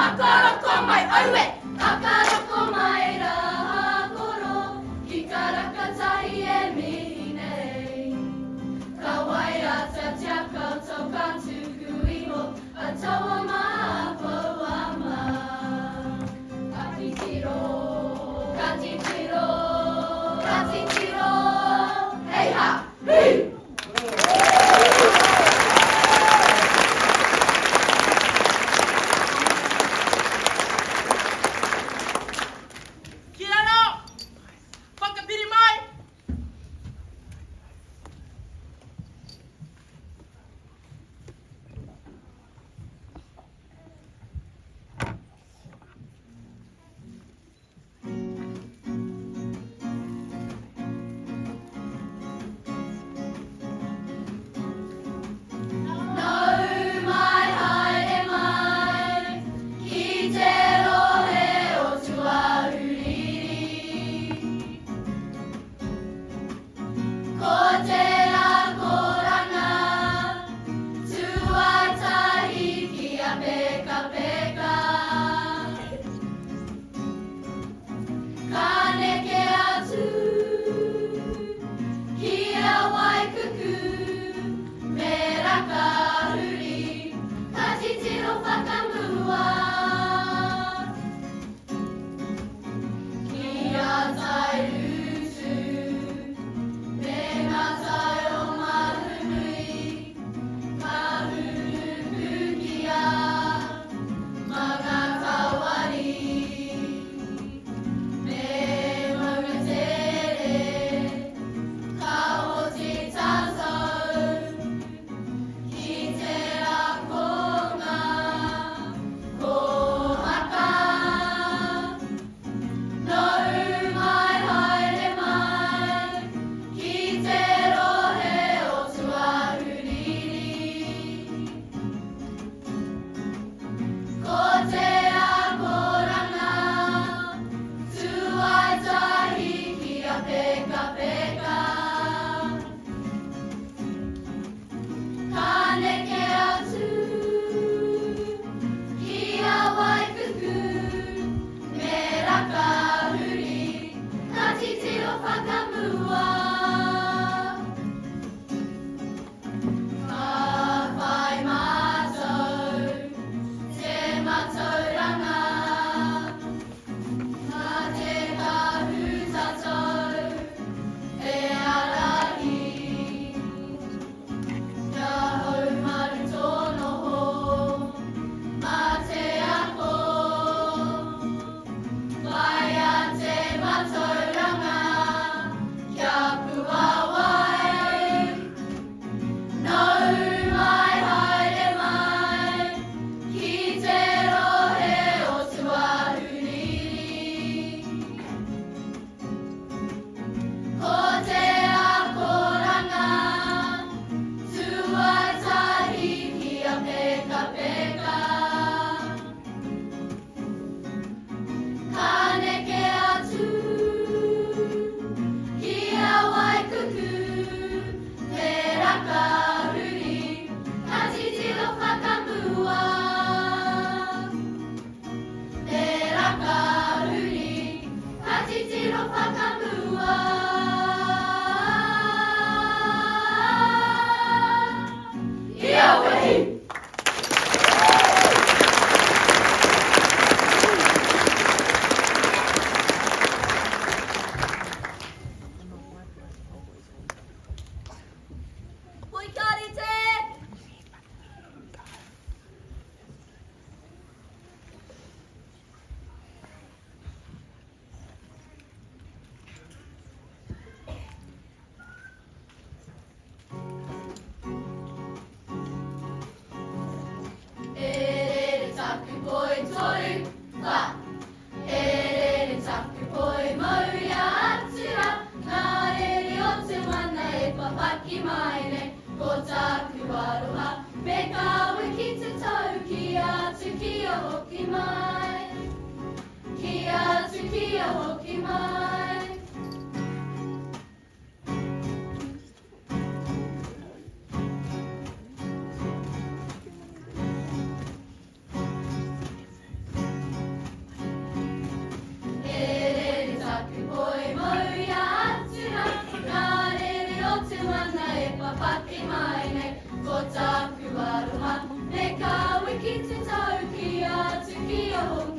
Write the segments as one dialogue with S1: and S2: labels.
S1: Kakarako mai aue, kakarako mai raha koro, ki karakatai e mihi nei. Ka wai a te tia koutou ka tuku iho, a taua mapau ama. Ka titiro, ka titiro, ka titiro, hei ha, hei!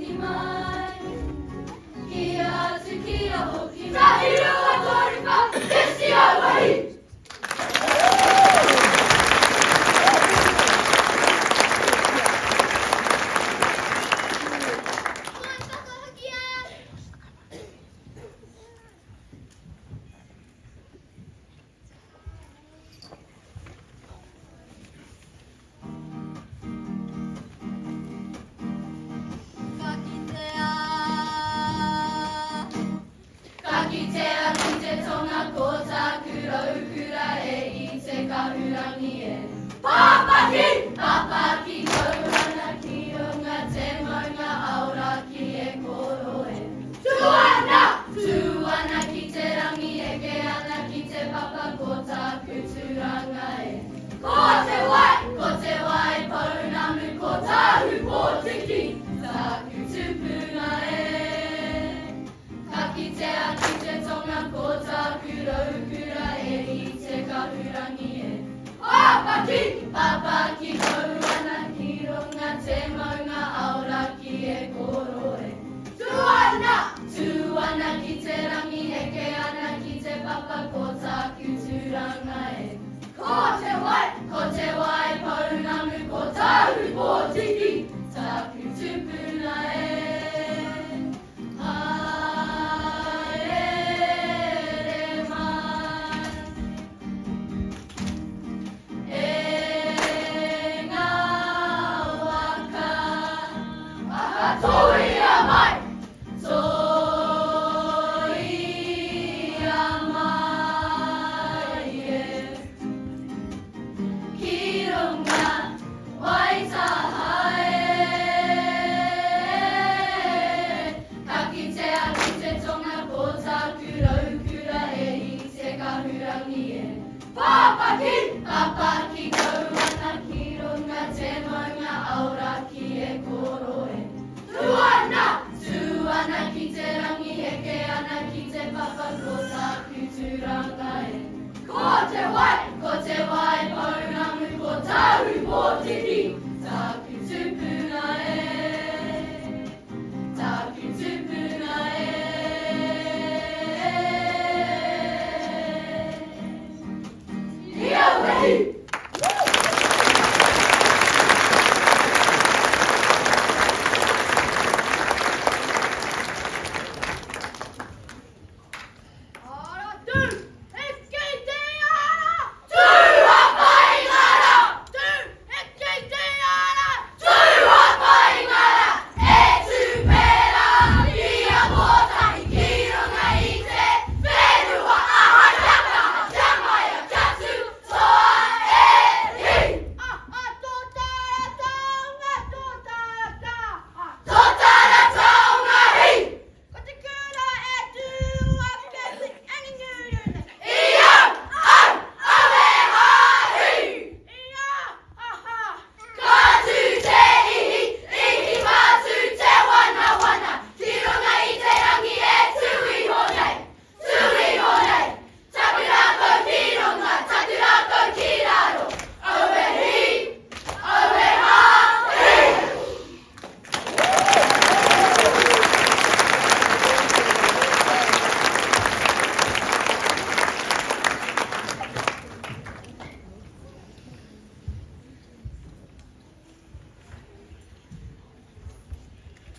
S1: hoki mai. Kia atu kia hoki mai. Tahi rua toripa, tesi auahi. Kakitea ki te tonga ko taku raukura e I te kahurangi e. Papaki! Papaki kaurana ki runga te maunga auraki e koro e. Tuana! Tuana ki te rangi e ke ana ki te papa ko taku turanga e. Ko te wai paunamu ko tahu ko tiki. Taku tupuna e. Kakitea ki te tonga ko taku raukura e I te kahurangi e. Papaki! Papaki kaurana ki runga te maunga auraki e koro e. Tuana! Tuana ki te rangi e ke ana ki te papa ko taku turanga e. Ko te wai paunamu ko tahu ko tiki. Taku tupuna e. Toia mai! Toia mai e. Ki runga waitaha e. Kakitea ki te tonga ko taku raukura e I te kahurangi e. Papaki! Papaki kaurana ki runga te maunga auraki e koro e. Tuana! Tuana ki te rangi e ke ana ki te papa ko taku turanga e. Ko te wai paunamu ko tahu ko tiki.